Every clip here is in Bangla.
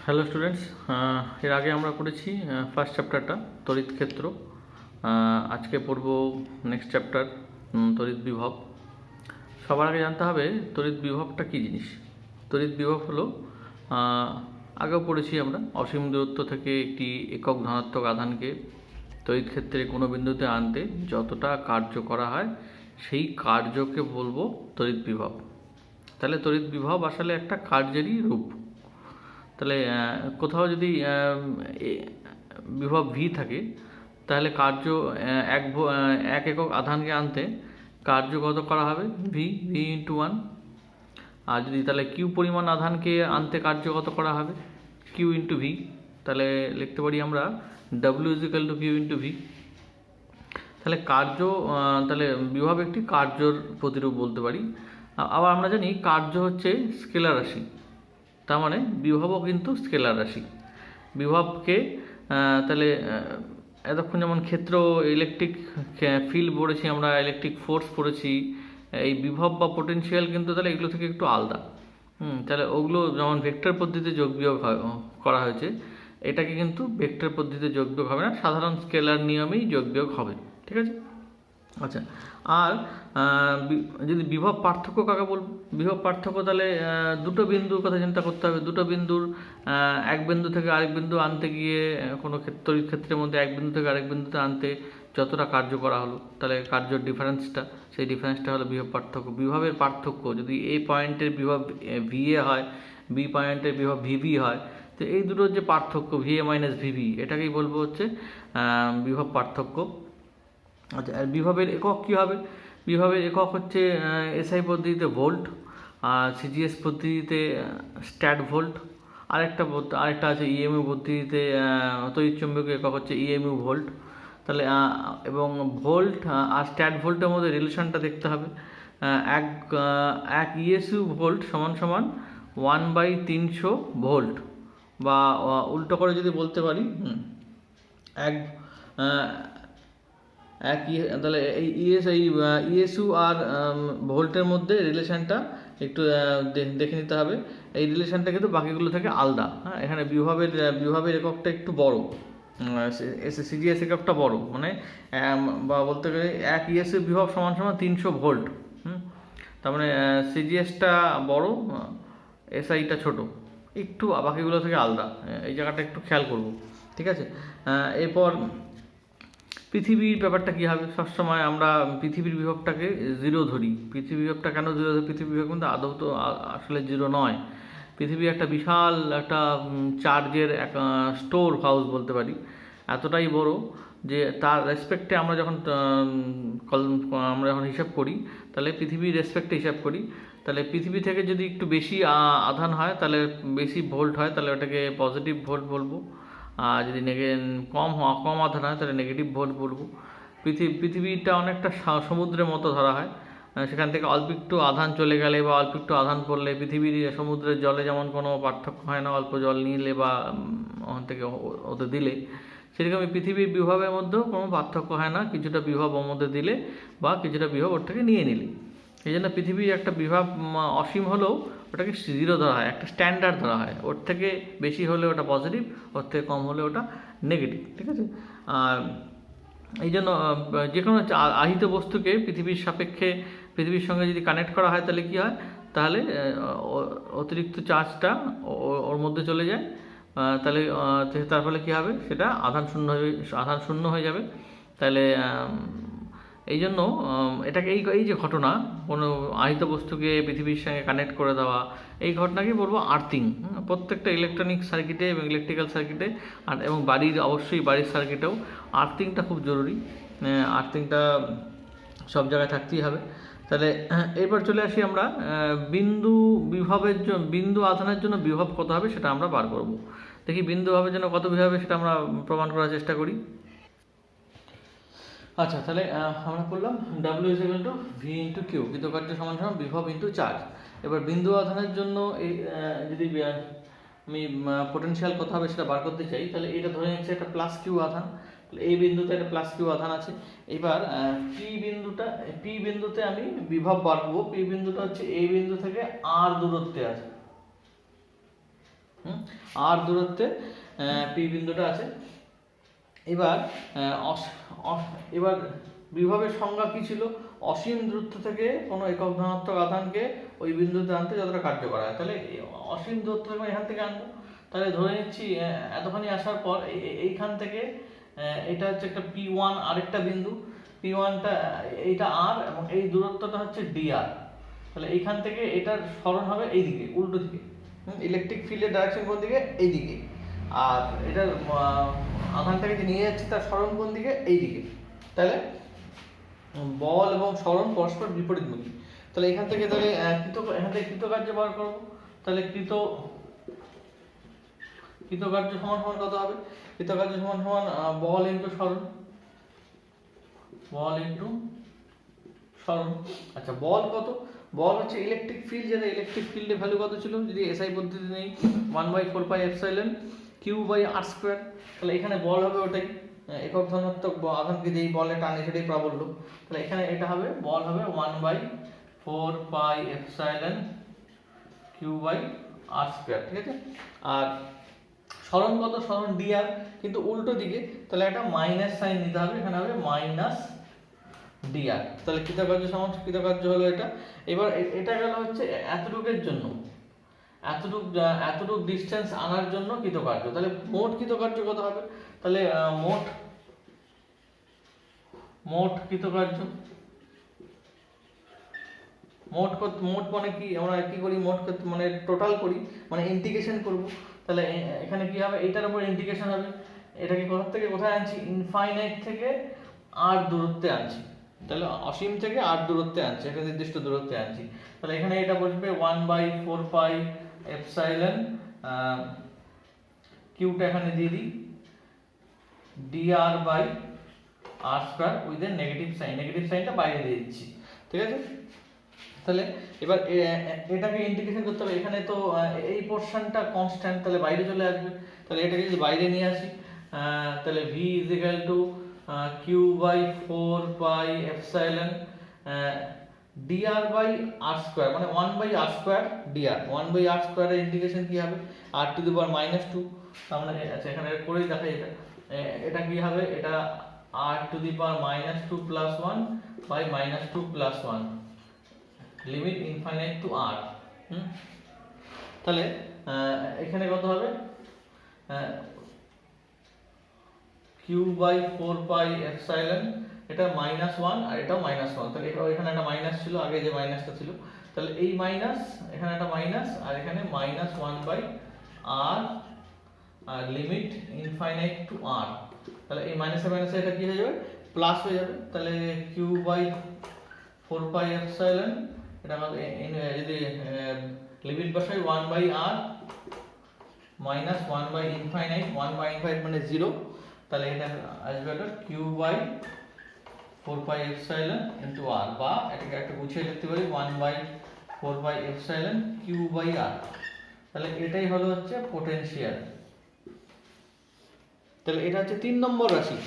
হ্যালো স্টুডেন্টস, এর আগে আমরা পড়েছি ফার্স্ট চ্যাপ্টারটা তড়িৎ ক্ষেত্র। আজকে পড়ব নেক্সট চ্যাপ্টার তড়িৎ বিভব। সবার আগে জানতে হবে তড়িৎ বিভবটা কী জিনিস। তড়িৎ বিভব হলো, আগেও পড়েছি আমরা, অসীম দূরত্ব থেকে একটি একক ধনাত্মক আধানকে তড়িৎ ক্ষেত্রে কোনো বিন্দুতে আনতে যতটা কার্য করা হয় সেই কার্যকে বলবো তড়িৎ বিভব। তাহলে তড়িৎ বিভব আসলে একটা কার্যেরই রূপ। তাহলে কোথাও যদি বিভব ভি থাকে তাহলে কার্য এক একক আধানকে আনতে কার্য কত করা হবে? V V into 1। আর যদি তাহলে কিউ পরিমাণ আধানকে আনতে কার্য কত করা হবে? Q into V. তাহলে লিখতে পারি আমরা W is equal to Q into V. তাহলে কার্য, তাহলে বিভব একটি কার্যর প্রতিরূপ বলতে পারি। আবার আমরা জানি কার্য হচ্ছে স্কেলার রাশি, তার মানে বিভবও কিন্তু স্কেলার রাশি। বিভবকে তাহলে এতক্ষণ যেমন ক্ষেত্র, ইলেকট্রিক ফিল্ড পড়েছি আমরা, ইলেকট্রিক ফোর্স পড়েছি, এই বিভব বা পোটেনশিয়াল কিন্তু তাহলে এগুলো থেকে একটু আলাদা। তাহলে ওগুলো যেমন ভেক্টর পদ্ধতিতে যোগ বিয়োগ করা হয়েছে, এটাকে কিন্তু ভেক্টর পদ্ধতিতে যোগ বিয়োগ হবে না, সাধারণ স্কেলার নিয়মেই যোগ বিয়োগ হবে। ঠিক আছে? আচ্ছা, আর যদি বিভব পার্থক্য কাকে বলবো? বিভব পার্থক্য তাহলে দুটো বিন্দুর কথা চিন্তা করতে হবে। দুটো বিন্দুর এক বিন্দু থেকে আরেক বিন্দু আনতে গিয়ে কোনো তড়িৎ ক্ষেত্রের মধ্যে এক বিন্দু থেকে আরেক বিন্দুতে আনতে যতটা কার্য করা হলো, তাহলে কার্যর ডিফারেন্সটা, সেই ডিফারেন্সটা হলো বিভব পার্থক্য। বিভবের পার্থক্য যদি এই পয়েন্টের বিভব ভিএ হয়, বি পয়েন্টের বিভব ভিভি হয়, তো এই দুটোর যে পার্থক্য ভিএ মাইনাস ভিভি, এটাকেই বলবো হচ্ছে বিভব পার্থক্য। আচ্ছা, আর বিভবের একক কী হবে? বিভবের একক হচ্ছে এসআই পদ্ধতিতে ভোল্ট, আর সিজিএস পদ্ধতিতে স্ট্যাট ভোল্ট, আরেকটা আছে ইএমইউ পদ্ধতিতে তড়িৎচুম্বকীয় একক হচ্ছে ইএমইউ ভোল্ট। তাহলে এবং ভোল্ট আর স্ট্যাট ভোল্টের মধ্যে রিলেশনটা দেখতে হবে। এক ইএসইউ ভোল্ট সমান সমান 1/300 ভোল্ট, বা উল্টো করে যদি বলতে পারি এক তাহলে এই ইএসইউ আর ভোল্টের মধ্যে রিলেশনটা একটু দেখে নিতে হবে। এই রিলেশনটা কিন্তু বাকিগুলো থেকে আলাদা। হ্যাঁ, এখানে বিভবের এককটা একটু বড়, সিজিএস এককটা বড়, মানে বা বলতে গেলে এক ইএসইউ বিভব সমান সমান 300 ভোল্ট। তার মানে সিজিএসটা বড়, এসআইটা ছোট, একটু বাকিগুলো থেকে আলাদা। এই জায়গাটা একটু খেয়াল করব। ঠিক আছে? এরপর পৃথিবীর ব্যাপারটা কী হবে? সবসময় আমরা পৃথিবীর বিভবটাকে জিরো ধরি। পৃথিবীর বিভবটা কেন জিরো ধরি? পৃথিবীর বিভব কিন্তু আদৌ তো আসলে জিরো নয়। পৃথিবী একটা বিশাল একটা চার্জের স্টোর হাউস বলতে পারি, এতটাই বড় যে তার রেসপেক্টে আমরা যখন হিসাব করি, তাহলে পৃথিবীর রেসপেক্টে হিসাব করি, তাহলে পৃথিবী থেকে যদি একটু বেশি আধান হয়, তাহলে বেশি ভোল্ট হয়, তাহলে ওটাকে পজিটিভ ভোল্ট বলবো। আর যদি কম আধান হয় তাহলে নেগেটিভ ভোল্ট বলবো। পৃথিবীটা অনেকটা সমুদ্রের মতো ধরা হয়। সেখান থেকে অল্প একটু আধান চলে গেলে বা অল্প একটু আধান পড়লে পৃথিবীর সমুদ্রের জলে যেমন কোনো পার্থক্য হয় না, অল্প জল নিলে বা ওখান থেকে ওতে দিলে, সেরকমই পৃথিবীর বিভবের মধ্যেও কোনো পার্থক্য হয় না, কিছুটা বিভব ওর মধ্যে দিলে বা কিছুটা বিভব ওর থেকে নিয়ে নিলে। এই জন্য পৃথিবীর একটা বিভব অসীম হলেও ওটাকে জিরো ধরা হয়, একটা স্ট্যান্ডার্ড ধরা হয়। ওর থেকে বেশি হলে ওটা পজিটিভ, ওর থেকে কম হলে ওটা নেগেটিভ। ঠিক আছে? আর এই জন্য যে কোনো আহিত বস্তুকে পৃথিবীর সাপেক্ষে পৃথিবীর সঙ্গে যদি কানেক্ট করা হয়, তাহলে কী হয়? তাহলে অতিরিক্ত চার্জটা ওর মধ্যে চলে যায়। তাহলে তার ফলে কী হবে? সেটা আধান শূন্য হয়ে যাবে। তাহলে এই জন্য এটাকে এই যে ঘটনা, কোনো আহিত বস্তুকে পৃথিবীর সঙ্গে কানেক্ট করে দেওয়া, এই ঘটনাকেই বলবো আর্থিং। প্রত্যেকটা ইলেকট্রনিক সার্কিটে এবং ইলেকট্রিক্যাল সার্কিটে এবং অবশ্যই বাড়ির সার্কিটেও আর্থিংটা খুব জরুরি। আর্থিংটা সব জায়গায় থাকতেই হবে। তাহলে এরপর চলে আসি আমরা বিন্দু আধানের জন্য বিভব কত হবে সেটা আমরা বার করব। দেখি বিন্দু ভাবের জন্য কত বিভব হবে সেটা আমরা প্রমাণ করার চেষ্টা করি। আচ্ছা, তাহলে আমরা করলাম W is equal to V into Q, কৃতকার্য সমান সমান বিভব ইন্টু চার্জ। এবার বিন্দু আধানের জন্য এই যদি আমি পোটেনশিয়াল কত হবে সেটা বার করতে চাই, তাহলে এটা ধরে নিচ্ছে একটা প্লাস কিউ আধান। এই বিন্দুতে একটা প্লাস কিউ আধান আছে। এবার পি বিন্দুতে আমি বিভব বার করবো। পি বিন্দুটা হচ্ছে এই বিন্দু থেকে আর দূরত্বে আছে। আর দূরত্বে পি বিন্দুটা আছে। এবার এবার বিভবের সংজ্ঞা কি ছিল? অসীম দূরত্ব থেকে কোনো একক ধনাত্মক আধানকে ওই বিন্দুতে আনতে যতটা কার্য করা হয়। তাহলে অসীম দূরত্ব থেকে এখান থেকে আনবো। তাহলে ধরে নিচ্ছি এতখানি আসার পর এইখান থেকে এটা হচ্ছে একটা P1 আরেকটা বিন্দু, P1টা এইটা আর এবং এই দূরত্বটা হচ্ছে dr। তাহলে এইখান থেকে এটার সরণ হবে এইদিকে, উল্টো দিকে। ইলেকট্রিক ফিল্ডের ডাইরেকশন কোন দিকে? এইদিকে। আর এটার আধানটাকে যে নিয়ে যাচ্ছে তার সরণ কোন দিকে? এইদিকে। তাহলে বল এবং সরণ পরস্পর বিপরীতমুখী। তাহলে এখান থেকে তাহলে এখান থেকে কৃতকার্য বার করবো। তাহলে কৃতকার্য সমান সমান কত হবে? কৃতকার্য সমান সমান বল ইন্টু সরণ, বল ইন্টু সরণ। আচ্ছা, বল কত? বল হচ্ছে ইলেকট্রিক ফিল্ড, যেটা ইলেকট্রিক ফিল্ডের ভ্যালু কত ছিল যদি এসআই পদ্ধতি নেই? 1/4πε q/r²। তাহলে এখানে বল হবে ওটাই, একক ধনাত্মক আধানকে যেই বলে টানে সেটাই প্রাবল্য। তাহলে এখানে এটা হবে, বল হবে 1/4πε q/r²। ঠিক আছে। আর সরণ কত? সরণ dr, কিন্তু উল্টো দিকে। তাহলে একটা মাইনাস সাইন নিতে হবে, এখানে হবে মাইনাস dr। তাহলে কৃতকার্য সমান কৃতকার্য হলো এটা। এবার এটা গেল হচ্ছে এতটুকের জন্য, এতটুক ডিসটেন্স আনার জন্য কৃতকার্য। তাহলে মোট কৃতকার্য কত হবে? তাহলে মোট কৃতকার্য, মোট মানে কি? আমরা কি করি? মোট মানে টোটাল করি, মানে ইন্টিগ্রেশন করব। তাহলে এখানে কি হবে? এটার উপর ইন্টিগ্রেশন হবে। এটাকে কোথা থেকে কোথায় আনছি? ইনফাইনাইট থেকে আর দূরত্বে আনছি। তাহলে অসীম থেকে আর দূরত্বে আনছি, একটা নির্দিষ্ট দূরত্বে আনছি। তাহলে এখানে এটা বসবে 1/4πε কিউটা এখানে দিয়ে দিই dr/r² with a negative sign, negative সাইনটা বাইরে দিয়ে দিচ্ছি। ঠিক আছে। তাহলে এবার এটাকে ইন্টিগ্রেশন করতে হবে। এখানে তো এই পোরশনটা কনস্ট্যান্ট, তাহলে বাইরে চলে আসবে। তাহলে এটাকে যদি বাইরে নিয়ে আসি, তাহলে v q/4πε dr/r², মানে 1/r² dr। 1/r² এর ইন্টিগ্রেশন কি হবে? r⁻²। তার মানে আচ্ছা, এখানে করেই দেখাই এটা কি হবে? এটা r⁻² + 1/-2 + 1 limit infinite two r। তাহলে এখানে কত হবে? q/4πε, এটা -1 আর এটাও -1। তাহলে এখানে একটা মাইনাস ছিল, আগে যে মাইনাসটা ছিল। তাহলে এই মাইনাস, এখানে একটা মাইনাস, আর এখানে -1/r আর লিমিট ইনফাইনাইট টু r। তাহলে এই মাইনাসে মাইনাসে এটা কি হয়ে যাবে? প্লাস হয়ে যাবে। তাহলে q/4πε, এটা যদি লিমিট বসাই 1/r -1/∞, 1/∞ মানে 0। তাহলে এটা আসবে এটা q/4πε * r, বা এটাকে একটা গুছিয়ে লিখতে পারি 1/4πε q/r। তাহলে এটাই হলো হচ্ছে পটেনশিয়াল। তাহলে এটা হচ্ছে 3 নম্বর রাশি।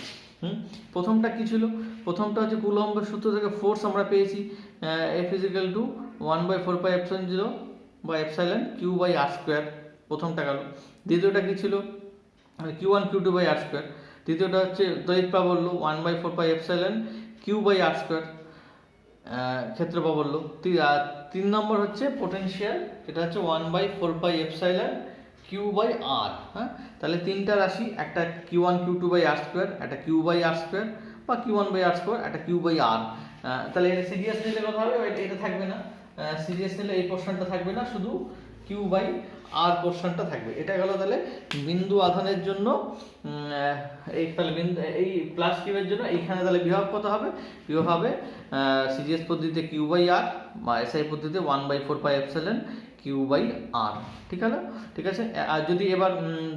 প্রথমটা কি ছিল? প্রথমটা হচ্ছে কুলম্বের সূত্র থেকে ফোর্স আমরা পেয়েছি, F = 1/4πε q/r²। প্রথমটা গেল। দ্বিতীয়টা কি ছিল? q1 q2/r²। তৃতীয়টা হচ্ছে তড়িৎ প্রাবল্য 1/4πε q/r², ক্ষেত্র প্রাবল্য। 3 নম্বর হচ্ছে পটেনশিয়াল, এটা হচ্ছে 1/4πε q/r। হ্যাঁ, তাহলে তিনটা রাশি, একটা q1 q2/r², একটা q/r², বা q1/r², একটা q/r। তাহলে এটা সিরিয়াস নিলে কথা হবে, এটা থাকবে না। সিরিয়াস নিলে এই পোরশনটা থাকবে না, শুধু q/r পোরশনটা থাকবে। এটা গেল তাহলে বিন্দু আধানের জন্য। এই তাহলে এই প্লাস q এর জন্য এইখানে তাহলে বিভব কত হবে? বিভব হবে সিরিয়াস পদ্ধতিতে q/r, বা এসআই পদ্ধতিতে 1/4πε q/r। ঠিক আছে, ঠিক আছে। আর যদি এবার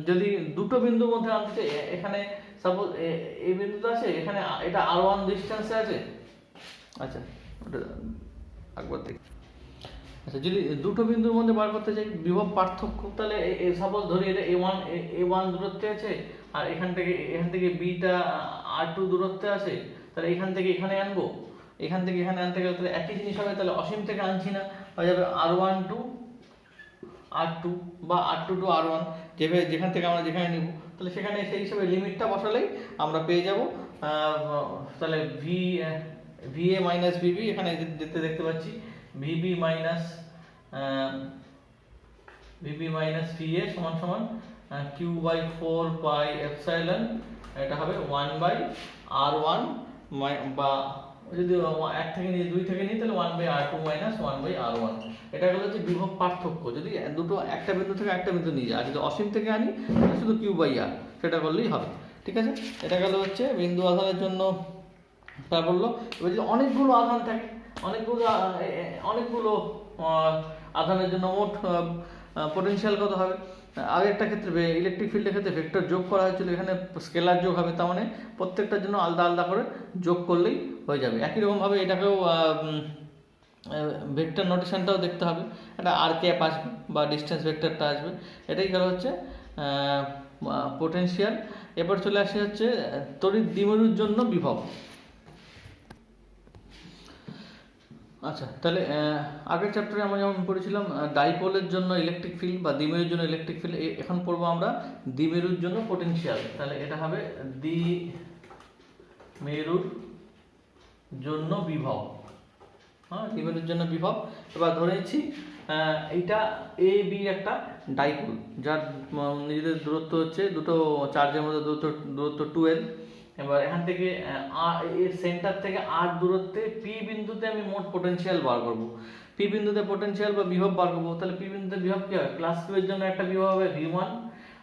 যদি দুটো বিন্দুর মধ্যে আনতে, এখানে সাপোজ এই বিন্দুটা আছে, এখানে এটা r1 ডিসটেন্সে আছে। আচ্ছা, ওটা একবার দেখি। আচ্ছা, যদি দুটো বিন্দুর মধ্যে বার করতে চাই বিভব পার্থক্য, তাহলে সাপোজ ধরি এটা a1 দূরত্বে আছে, আর এখান থেকে bটা r2 দূরত্বে আছে। তাহলে এখান থেকে এখানে আনবো, এখান থেকে এখানে আনতে গেলে তাহলে একই জিনিস হবে। তাহলে অসীম থেকে আনছি না, হয়ে যাবে r1 to R2 বা R2 টু R1 যেভাবে যেখান থেকে আমরা যেখানে নিব, তাহলে সেখানে সেই হিসেবে লিমিটটা বসালেই আমরা পেয়ে যাব তাহলে VA মাইনাস VB, এখানে দেখতে পাচ্ছি VB মাইনাস VA সমান সমান Q বাই 4 পাই এপসাইলন, এটা হবে 1/R1 বা যদি 1 থেকে নিয়ে 2 থেকে নিই তাহলে 1/R2 মাইনাস 1/R1। এটা হলো যে বিভব পার্থক্য, যদি দুটো একটা বিন্দু থেকে একটা বিন্দু নিয়ে যায়, আর যদি অসীম থেকে আনি তাহলে শুধু Q/R সেটা করলেই হবে। ঠিক আছে, এটা গেল হচ্ছে বিন্দু আধানের জন্য। তা বললো এবার যদি অনেকগুলো আধান থাকে, অনেকগুলো আধানের জন্য মোট পোটেনশিয়াল কত হবে? আগেরটা ক্ষেত্রে ইলেকট্রিক ফিল্ডের ক্ষেত্রে ভেক্টর যোগ করা হয়েছিল, এখানে স্কেলার যোগ হবে, তার মানে প্রত্যেকটার জন্য আলাদা আলাদা করে যোগ করলেই হয়ে যাবে। একই রকমভাবে এটাকেও ভেক্টর নোটেশনটাও দেখতে হবে, একটা আর ক্যাপ আসবে বা ডিস্টেন্স ভেক্টরটা আসবে, এটাই গেল হচ্ছে পোটেনশিয়াল। এবার চলে আসে হচ্ছে তড়িৎ দ্বিমেরুর জন্য বিভব। আচ্ছা, তাহলে আগের চ্যাপ্টারে আমরা যেমন পড়েছিলাম ডাইপোলের জন্য ইলেকট্রিক ফিল্ড বা দ্বিমেরুর জন্য ইলেকট্রিক ফিল্ড, এখন পড়বো আমরা দ্বিমেরুর জন্য পোটেনশিয়াল। তাহলে এটা হবে দ্বিমেরুর জন্য বিভব। হ্যাঁ, দ্বিমেরুর জন্য বিভব। এবার ধরে নিচ্ছি এইটা A B একটা ডাইপোল, যার নিজেদের দূরত্ব হচ্ছে দুটো চার্জের মধ্যে দূরত্ব 12। এবার এখান থেকে এর সেন্টার থেকে R দূরত্বে P বিন্দুতে আমি মোট পোটেনশিয়াল বার করব। P বিন্দুতে পোটেনশিয়াল বা বিভব বার করব, তাহলে P বিন্দুতে বিভব কি হবে? প্লাস Q এর জন্য একটা বিভব হবে V1,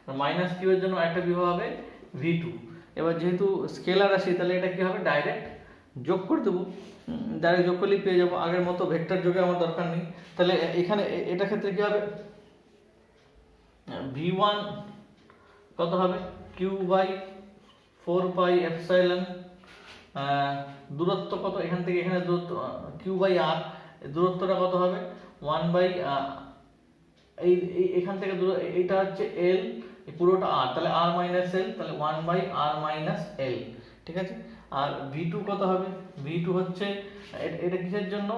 আর মাইনাস Q এর জন্য একটা বিভব হবে V2। এবার যেহেতু স্কেলার রাশি, তাহলে এটা কি হবে? ডাইরেক্ট যোগ করে দেবো, ডাইরেক্ট যোগ করলেই পেয়ে যাবো। আগের মতো ভেক্টর যোগে আমার দরকার নেই। তাহলে এখানে এটা ক্ষেত্রে কি হবে? V1 কত হবে? Q বাই 4 পাই এপসাইলন, দূরত্ব কত এখান থেকে এখানে? দূরত্ব Q/R, দূরত্বটা কত হবে? 1 বাই এখান থেকে এইটা হচ্ছে L, পুরোটা R, তাহলে R মাইনাস L, তাহলে 1/R মাইনাস L। ঠিক আছে, আর V2 কত হবে? V2 হচ্ছে এটা কিসের জন্য?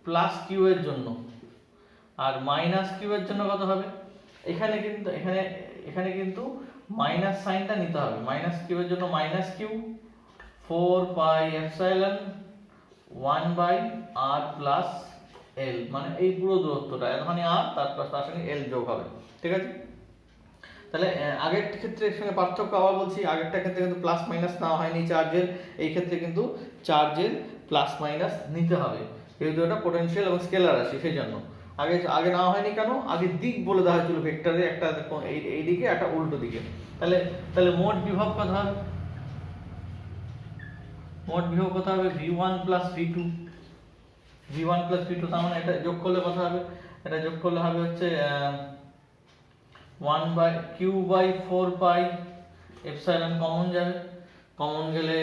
প্লাস Q এর জন্য। আর মাইনাস Q এর জন্য কত হবে? এখানে কিন্তু মাইনাস সাইনটা নিতে হবে। মাইনাস Q এর জন্য minus Q 4 pi epsilon 1/R plus L, মানে এই পুরো দূরত্বটা এখানে R, তার সঙ্গে L যোগ হবে। ঠিক আছে, তাহলে আগের ক্ষেত্রে সঙ্গে পার্থক্য আবার বলছি, আগেরটা ক্ষেত্রে কিন্তু প্লাস মাইনাস নেওয়া হয়নি চার্জের, এই ক্ষেত্রে কিন্তু চার্জের প্লাস মাইনাস নিতে হবে, যেহেতু এটা পোটেনশিয়াল এবং স্কেলার রাশি, সেই জন্য আগে নেওয়া হয়নি। কেন? আগে দিক বলে দেওয়া হয়েছিল ভেক্টরে, একটা এই দিকে একটা উল্টো দিকে। তাহলে মোট বিভব কত হবে? মোট বিভব কত হবে? V1 প্লাস V2, তার মানে এটা যোগ করলে কত হবে? এটা যোগ করলে হবে হচ্ছে 1 by Q/4 pi epsilon, common যাবে, কমন গেলে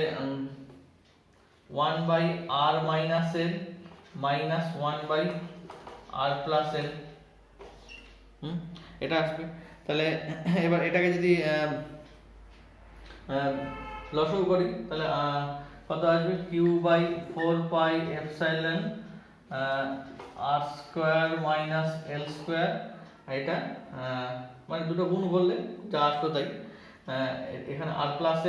1/R minus L minus 1/R plus L, এটা আসবে। তাহলে এবার এটাকে যদি লসাগু করি, তাহলে কত আসবে? Q/4 pi epsilon R square minus L square, এটা মানে দুটো গুণ করলে যা আসলো তাই। এখানে R plus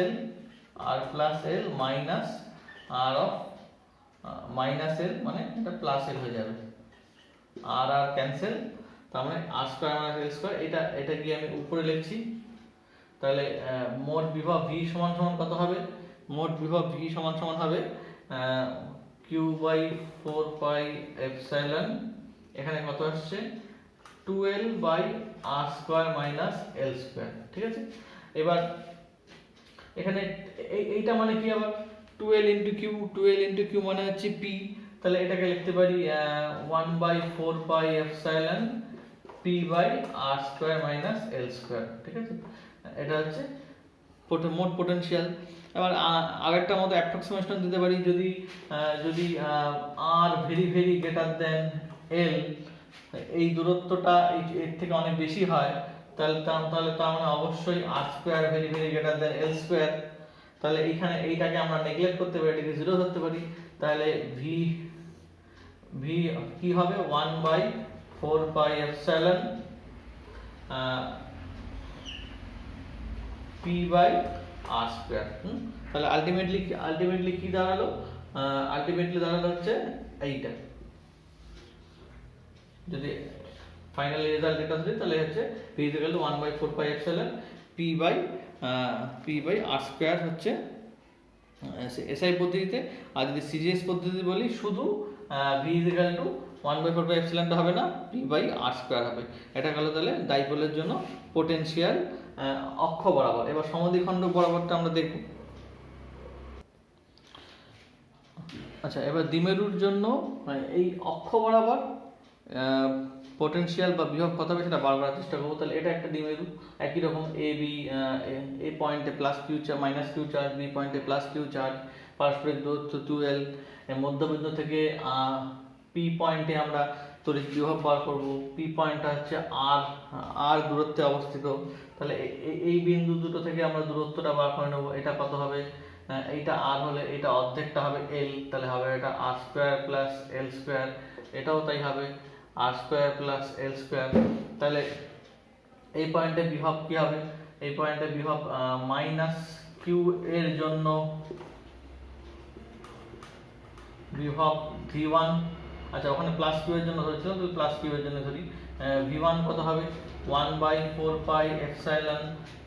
L minus R of minus L, মানে এটা প্লাস L হয়ে যাবে, আর ক্যান্সেল, তার মানে R square minus L square. এটা গিয়ে আমি উপরে লিখছি, তাহলে মোট বিভব V সমান সমান কত হবে? মোট বিভব V সমান সমান হবে Q/4 পাই এপসাইলন, এখানে কত আসছে? 12/R square minus L square. ঠিক আছে, এবার এখানে এইটা মানে কি? আবার 12 ইন্টু Q মানে হচ্ছে P, তাহলে এটাকে লিখতে পারি 1/4 pi epsilon P/R square minus L square. ঠিক আছে, এটা হচ্ছে মোট পোটেনশিয়াল। এবার আগেরটার মতো অ্যাপ্রক্সিমেশন দিতে পারি, যদি R very very greater than L, এই দূরত্বটা এর থেকে অনেক বেশি হয়, তাহলে তার মানে অবশ্যই R square very very greater than L square. তাহলে এইটাকে আমরা নেগলেক্ট করতে পারি, এটাকে 0 ধরতে পারি। তাহলে V কি হবে? 1/4 pi epsilon P by R square. তাহলে আলটিমেটলি কি দাঁড়ালো? আলটিমেটলি দাঁড়ালো হচ্ছে এইটা। যদি ফাইনালি রেজাল্ট এটা ধরি তাহলে হচ্ছে p = 1/4πε p by R square হচ্ছে এসআই পদ্ধতিতে। আর যদি সিজিএস পদ্ধতি বলি শুধু v = 1/4π হবে না, p বাই আর স্কোয়ার হবে। এটা গেল তাহলে ডাইপোলের জন্য পোটেনশিয়াল অক্ষ বরাবর। এবার সমদ্বিখণ্ডক বরাবরটা আমরা দেখব। আচ্ছা, এবার দ্বিমেরুর জন্য এই অক্ষ বরাবর পোটেনশিয়াল বা বিভব কত হবে সেটা বার করার চেষ্টা করবো। তাহলে এটা একটা দ্বিমেরু, একই রকম এ পয়েন্টে plus Q charge minus Q charge, B পয়েন্টে প্লাস কিউ চার্জ, পারস্পরিক দূরত্ব 2l, মধ্যবিন্দু থেকে পি পয়েন্টে আমরা তড়িৎ বিভব বার করব। পি পয়েন্টটা হচ্ছে আর দূরত্বে অবস্থিত। তাহলে এই বিন্দু দুটো থেকে আমরা দূরত্বটা বার করে নেব। এটা কত হবে? এইটা আর হলে এটা অর্ধেকটা হবে এল, তাহলে হবে এটা আর স্কোয়ার প্লাস এল স্কোয়ার। এটাও তাই হবে আর স্কোয়ার প্লাস এল স্কোয়ার। তাহলে এই পয়েন্টে বিভব কি হবে? এই পয়েন্টে বিভব মাইনাস কিউ এর জন্য বিভব v1। আচ্ছা, ওখানে প্লাস কিউ এর জন্য ধরেছিলাম, তো প্লাস কিউ এর জন্য ধরি। v1 কত হবে? 1/4πε।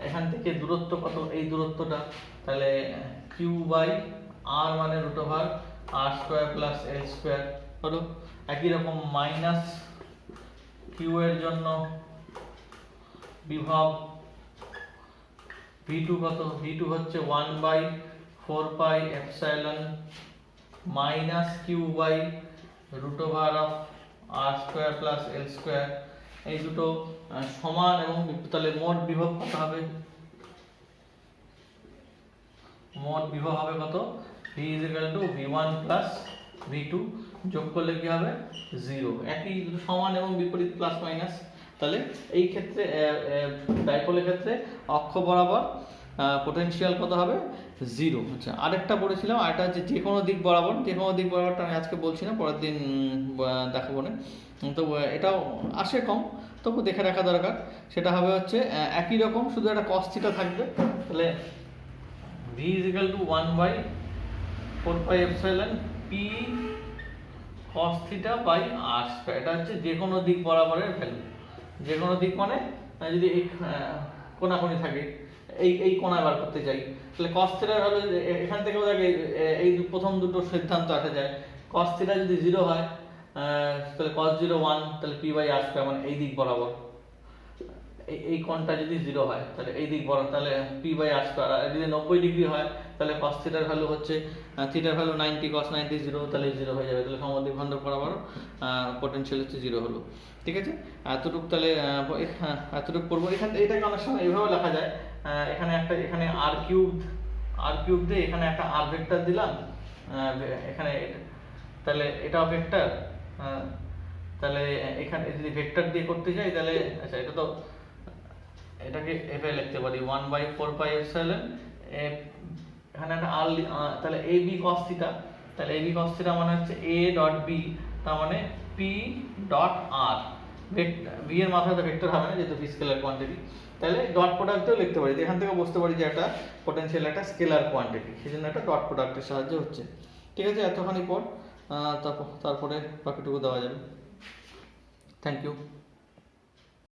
এখান থেকে দূরত্ব কত? এই দূরত্বটা। তাহলে q বাই আর মানে √r square plus L square হলো। একই রকম মাইনাস কিউ এর জন্য বিভব v2 কত? v2 হচ্ছে 1/4πε minus Q by √r square plus L square. এই দুটো সমান এবং তাহলে মোট বিভব কত হবে? মোট বিভব হবে কত? v = v1 প্লাস v2, যোগ করলে কি হবে? 0। একই দুটো সমান এবং বিপরীত প্লাস মাইনাস। তাহলে এই ক্ষেত্রে ডাইপোলের ক্ষেত্রে অক্ষ বরাবর পোটেনশিয়াল কত হবে? 0। আচ্ছা, আরেকটা পড়েছিলাম, আরেকটা হচ্ছে যে কোনো দিক বরাবর। যে কোনো দিক বরাবরটা আমি আজকে বলছি না, পরের দিন দেখাবো না। তো এটাও আসে কম, তবু দেখে রাখা দরকার। সেটা হবে হচ্ছে একই রকম, শুধু একটা cos θ থাকবে। তাহলে v = 1/4πε p cos θ by R square. এটা হচ্ছে যে কোনো দিক বরাবরের ভ্যালু। যে কোনো দিক মানে যদি এই কোণাকুণি থাকে, এই কোণা বার করতে চাই, তাহলে cos θ হলো এখান থেকেও দেখে এই প্রথম দুটো সিদ্ধান্ত আসা যায়। cos θ যদি 0 হয় তাহলে cos 0 1, তাহলে p বাই আর স্কয়ার মানে এই দিক বরাবর। এই কোণটা যদি 0 হয় তাহলে এই দিক বরাবর, তাহলে p বাই আর স্কয়ার। আর যদি 90 ডিগ্রি হয় তাহলে cos θ এর ভ্যালু হচ্ছে থিটার ভ্যালু 90, cos 90 0, তাহলে 0 হয়ে যাবে। তাহলে সমদ্বিখণ্ডক বরাবর পোটেনশিয়াল হচ্ছে 0 হলো। ঠিক আছে, এতটুকু তাহলে এতটুকু পড়বো। এটাকে অনেক সময় এইভাবে লেখা যায়, এখানে আর কিউব দিয়ে এখানে একটা আর ভেক্টর দিলাম, এখানে তাহলে এটাও ভেক্টর। তাহলে এখানে যদি ভেক্টর দিয়ে করতে যাই তাহলে আচ্ছা, এটা তো এটাকে এভাবে লিখতে পারি 1/4πε। এখানে একটা আর, তাহলে a b cos θ। তাহলে a b cos θ মানে হচ্ছে a ডট b, তার মানে p ডট r। v এর মাথায় তো ভেক্টর হবে না যেহেতু v স্কেলার কোয়ান্টিটি। তাহলে ডট প্রোডাক্টও লিখতে পারি। এখান থেকে বুঝতে পারি যে একটা পোটেনশিয়াল একটা স্কেলার কোয়ান্টিটি, সেজন্য একটা ডট প্রোডাক্টের সাহায্যে হচ্ছে। ঠিক আছে, এতখানি পর তারপরে বাকিটুকু দেওয়া যাবে। Thank you.